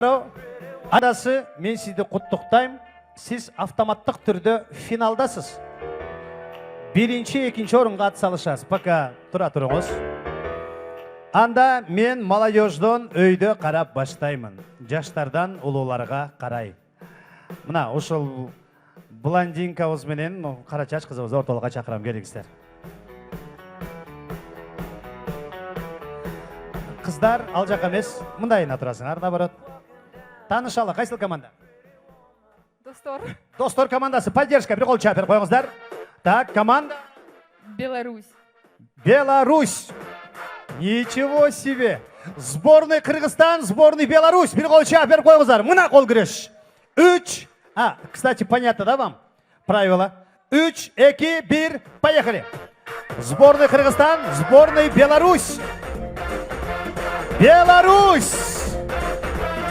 Adası, men sizді құттықтаймын. Siz автоматтық түрде финалдасыз. Birinci, ikinci орынға атсалышасыз. Пока тұра тұрыңыз. Анда мен молодеждон өйді қарап баштаймын. Жаштардан ұлыларға қарай. Мына, ошол блондинкабыз менен қара чач қызыбызды орталыққа шақырам, келіңіздер. Қыздар, ал жақ емес, мындайына тұрасыңар, наоборот. Танышалы, қайсыл команда? Достор. Достор командасы, поддержка, бір қол чапер қойыңыздар. Так, команда? Беларусь. Беларусь. Ничего себе. Сборный Кыргызстан, сборный Беларусь. Bir қол чапер қойыңыздар. Мына қол күреш. 3. Кстати, понятно, да вам? Правило. 3, 2, 1, поехали. Сборный Кыргызстан, сборный Беларусь. Беларусь.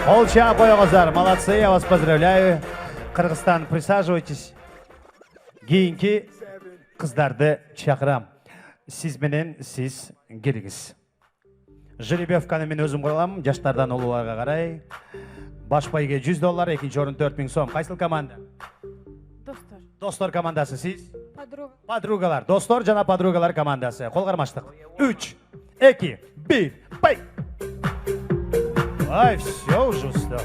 Қол чап қойыңыздар. Молодцы, я вас поздравляю. Кыргызстан, присаживайтесь. Кейінгі қыздарды шақырам. Сіз менен сіз келіңіз. Жеребьевканы мен өзім қойыламын, жаштардан ұлыларға қарай. Баш байге $100, екінші орын 4000 сом. Қайсыл команда? Достор. Достор командасы, сіз? Подруга. Подругалар. Достор жана подругалар командасы. Қолғармаштық. 3, 2, 1, пай! Ай, все уже устал.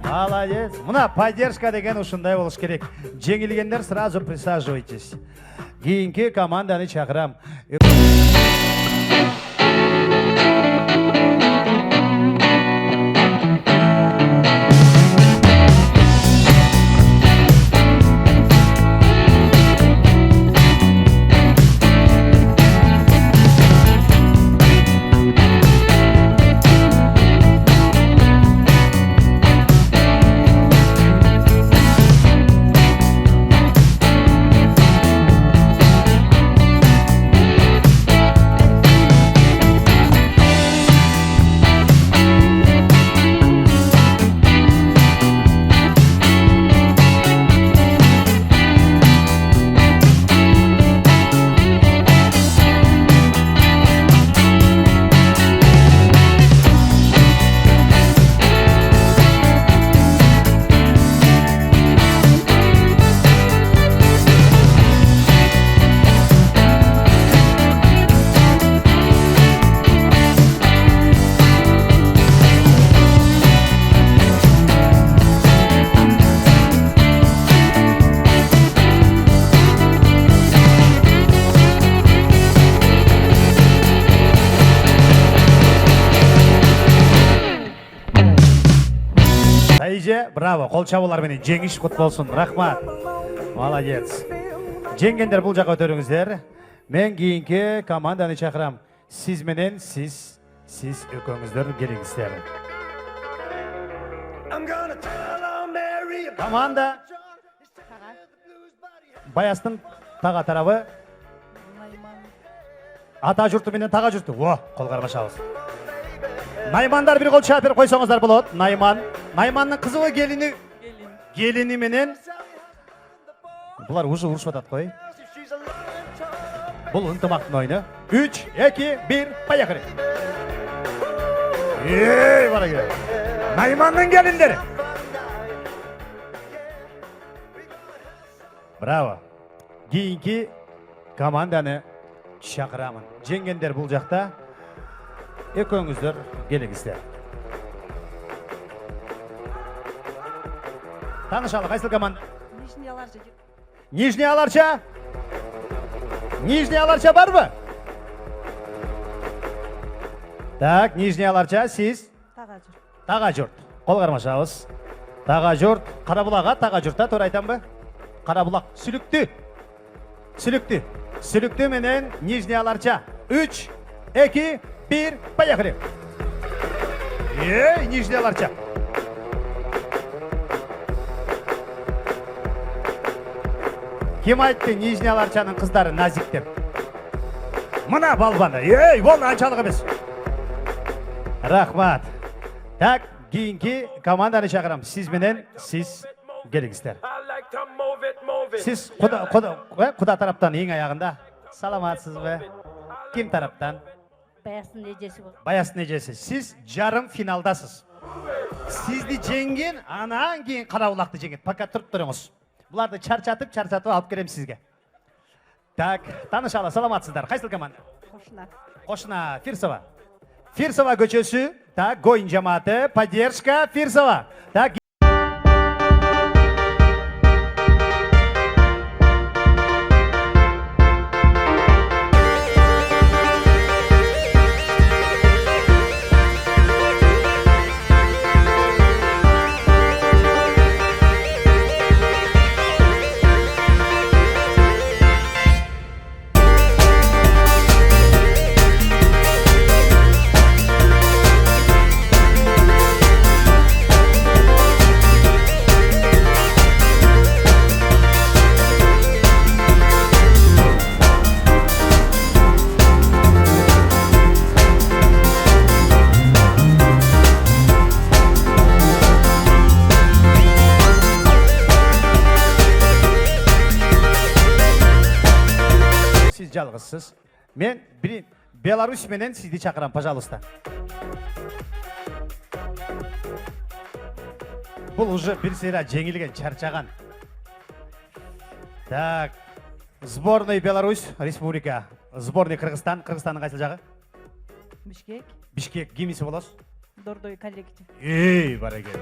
Молодец. Мына поддержка деген ушундай болуш керек. Жеңилгендер сразу присаживайтесь. Кейинки команданы чакырам. Браво, қол чабулар менен жеңіш құт болсын. Рахмат. Молодец. Жеңгендер бұл жаққа өтеріңіздер. Мен кейінгі команданы шақырам. Сіз менен сіз өкөңіздер келіңіздер. Команда Баястың таға тарабы. Ата жұрты менен таға жұрты. Қол қармашабыз. Наймандар бір қол шапер қойсаңыздар болады. Найманның қызығы келіні. Келіні менен. Бұлар ұжы ұршып атат қой. Бұл ынтымақтың ойыны. 3, 2, 1, поехали. Бара кел. Найманның келіндері. Браво. Кейінгі команданы шақырамын. Жеңгендер бұл жақта. Екөңіздер келіңіздер. Танышалы, қайсыл команда? Нижний Аларша. Нижний Аларша бар бы? Так, Нижний Аларша, сіз? Таға жұрт. Қол қармашабыз. Таға жұрт. Қарабұлаға таға жұртта, төр айтам ба? Қарабұлақ. Сүлікті. Сүлікті. Сүлікті менен Нижний Аларша. 3, 2, 1, поехали. Нижний Аларша. Кем айтты Нижний Аларшаның қыздары назик деп? Мына балбаны. Ол аншалық емес. Рахмат. Так, кейінгі команданы шақырам. Сіз менен сіз келіңіздер. Сіз құда тараптан ең аяғында. Саламатсыз бе? Ким тараптан? Баястын эжеси бол. Баястын эжесі. Сіз жарым финалдасыз. Сізді жеңген, анан кейін қараулақты жеңген. Пока тұрып тұрыңыз. Бұларды чарчатып алып керем сізге. Так, танышалы, саламатсыздар. Қайсыл команда? Қошына. Қошына, Фирсова. Фирсова көчөсү. Так, Гойын жамааты, поддержка, Фирсова. Так, сіз жалғызсыз. Мен Беларусь менен сізді шақырам, пожалуйста. Бұл уже бір сыйра жеңілген, чарчаған. Так, сборный Беларусь, республика. Сборный Кыргызстан. Кыргызстанның қайсыл жағы? Бишкек. Бишкек, кимisi боласыз? Дордой коллектив. Ей, барекелді.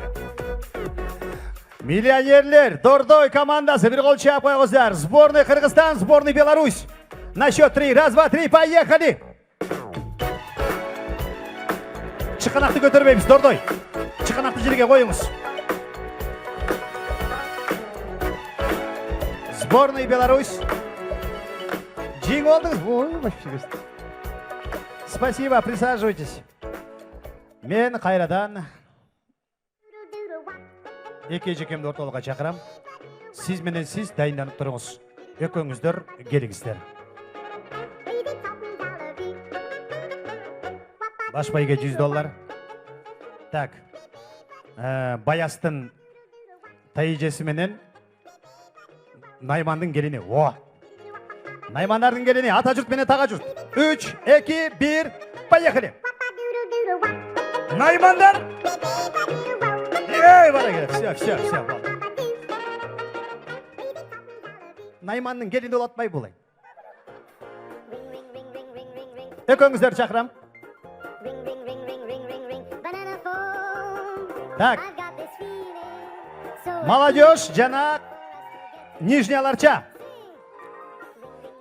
Миллионерлер, Дордой командасы, бір қол чап қойыңыздар. Сборный Кыргызстан, сборный Беларусь. На счет 3. Раз, два, три, поехали! Чықанақты көтермейміз, Дордой. Чықанақты жерге қойыңыз. Сборный Беларусь. Жеңіп алдыңыз. Ой, вообще көсті. Спасибо, присаживайтесь. Мен қайрадан екі жекемді орталыққа шақырам. Сіз менен сіз дайынданып тұрыңыз. Екеуіңіздер келіңіздер. Баш байге $100. Так, Баястын тайжесі менен Наймандың келіне. О! Наймандардың келіне, ата жұрт менен таға жұрт. 3, 2, 1, поехали! Наймандар! Ей, бара келе, все. Найманның келіне олатмай болай. Екеуіңіздер шақырам. Так, молодежь, жана нижняларча.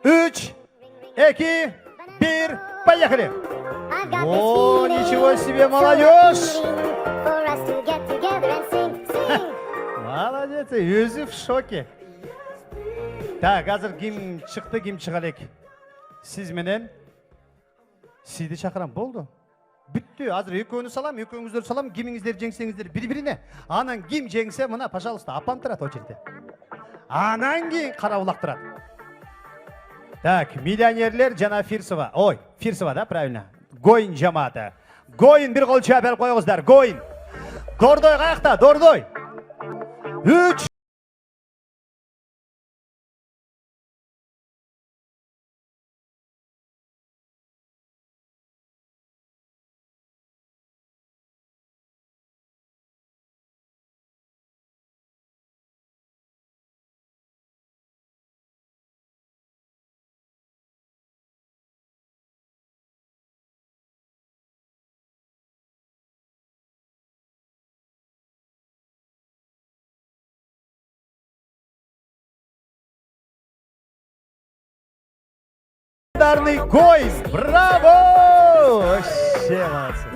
3, 2, 1, поехали! О, ничего себе, молодежь! Молодец, өзі в шоке. Так, қазір ким шықты, ким шығалек. Сіз менен сізді шақырам, болды. Бүтті, азыр екеуіні салам, екеуіңіздер салам, киміңіздер жеңсеңіздер бір-біріне. Анан ким жеңсе, мына, пожалуйста, апам тұрады очерде. Анан кейін қараулақ тұрады. Так, миллионерлер жана Фирсова. Ой, Фирсова, да, правильно? Гойын жамааты. Гойын бір қол чапер қойыңыздар, Гойын. Дордой қаяқта, Дордой. 3. Дарный Гойын, браво! Вообще молодцы.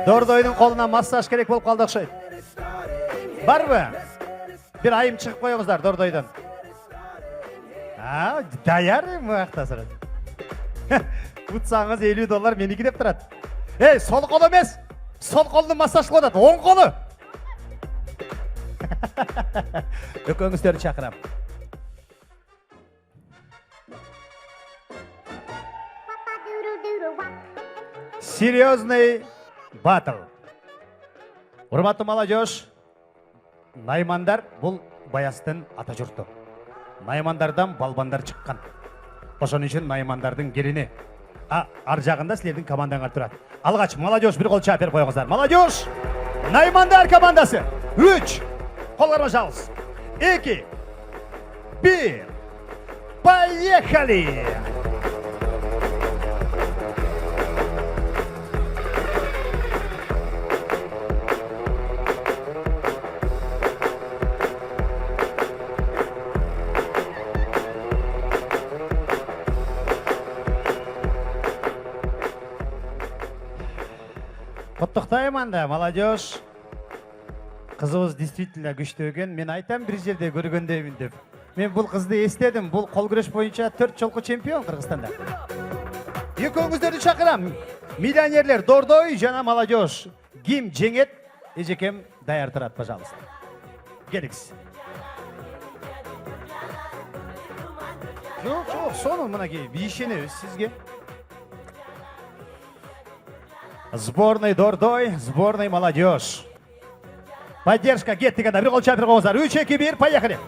Дордойдың қолына массаж керек болып қалды ұқсайды. Бар бі? Бір айым шығып қойыңыздар Дордойдан. Даяр мұқта сұрады. Ұтсаңыз $50 менікі деп тұрады. Ей, сол қол емес. Сол қолды массаж қойдады, оң қолы. Өкөңіздерді шақырам. Серьезный батл. Урматты молодежь, Наймандар бұл Баястын ата жұрты. Наймандардан балбандар шыққан. Ошон үчүн Наймандардын келини. Ар жагында силердин командаңар турат. Алгач, молодежь бир кол чаап берип коюңуздар. Молодежь! Наймандар командасы. 3. Колларга жалгыз. 2. 1. Поехали! Құттықтаймын да, молодежь. Қызыбыз действительно күшті екен. Мен айтам бір жерде көргөндөймүн деп. Мен бұл қызды естедім. Бұл қол күреш бойынша 4 жолғы чемпион Қырғызстанда. Екөөңүздөрдү чакырам. Миллионерлер Дордой жана молодежь. Ким жеңет? Эжекем даяр турат, пожалуйста. Келиңиз. Жоқ, соны мынакей бейшенебиз сизге. Сборный Дордой, сборный молодежь. Поддержка Геттигада. Бір қол чаап берип коюңуздар. 3, 2, 1, поехали.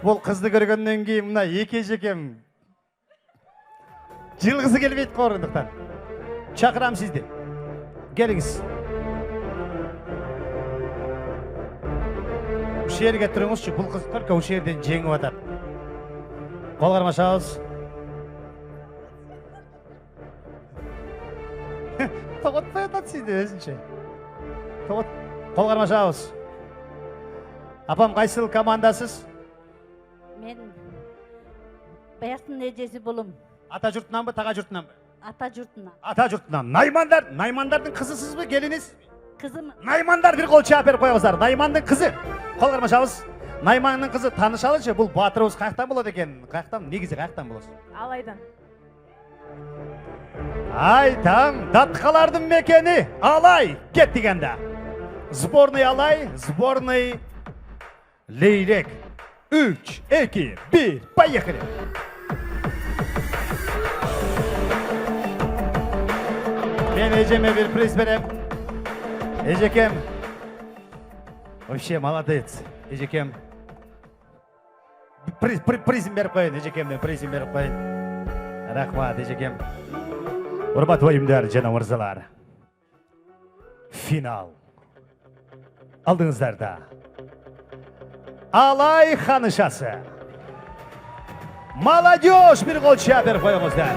Бұл қызды көргөндөн кийин мына эки эжекем жылгысы келбейт корындыктан. Чакырам сизди. Келиңиз. Ушул жерге туруңузчу. Бул кыз только ушул жерден жеңип атат. Кол кармашабыз. Тоготпой атат сизди өзүнчө. Кол кармашабыз. Апам кайсыл командасыз? Мен баяктын эжеси болом. Ата журтунанбы, тага журтунанбы? Ата журтунан. Ата журтунан. Наймандардын кызысызбы, келиниз? Кызым Наймандар бир кол чаап берип коюңуздар. Наймандын кызы. Кол кармашабыз. Наймандын кызы таанышалычы. Бул баатырыбыз каяктан болот экен? Каяктан, негизи каяктан болосуз? Алайдан. Айтам, даткалардын мекени Алай Геттиганда. Сборный Алай, сборный Лейлек. 3, 2, 1, поехали! Мен эжеме бир приз берем. Эжекем. Вообще молодец. Эжекем. Призм берип коюн, эжекемден призм берип коюн. Рахмат, эжекем. Урматтуу уюмдар жана мырзалар. Финал. Алдыңыздарда. Алай ханышасы. Молодежь бир кол чаап берип коюңуздар.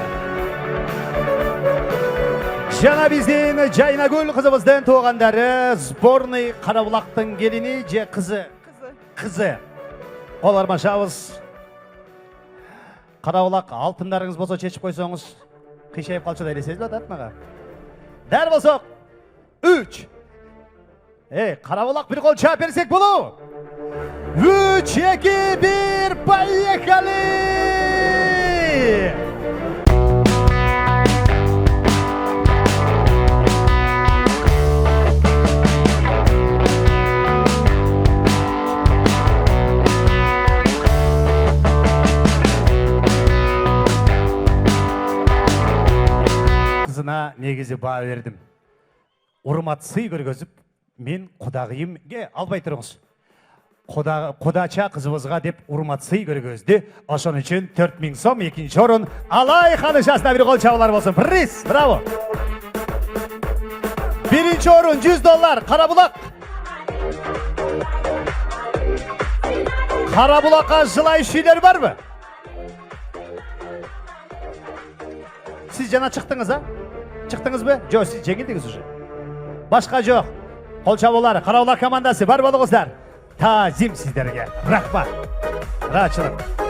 Жана биздин Жайнагүл кызыбыздын туугандары, сборный Карабулактын келини же кызы? Кызы. Кол кармашабыз. Карабулак алтындарыңыз болсо чечип койсоңуз, кыйшайып калчу да элестетип атат мага. Дәл болсок. 3. Карабулак бир кол чаап берсек болобу? 3, 2, 1, поехали! Қызына негизи баа бердим. Урмат сый көргөзүп, мен кудагыйымге албай туруңуз. Кудача кызыбызга деп урмат сый көргөздү. Ошон үчүн 4000 сом, экинчи орун Алай ханышасына бир кол чабуулар болсун. Приз, браво. Биринчи орун $100 Карабулак. Карабулакка жылайчылар барбы? Сиз жана чыктыңыз, а? Чыктыңызбы? Жок, сиз жеңилдиңиз уже. Башка жок. Кол чабуулар Карабулак командасы бар болуңуздар. Тазим сиздерге. Рахмат. Рахмат.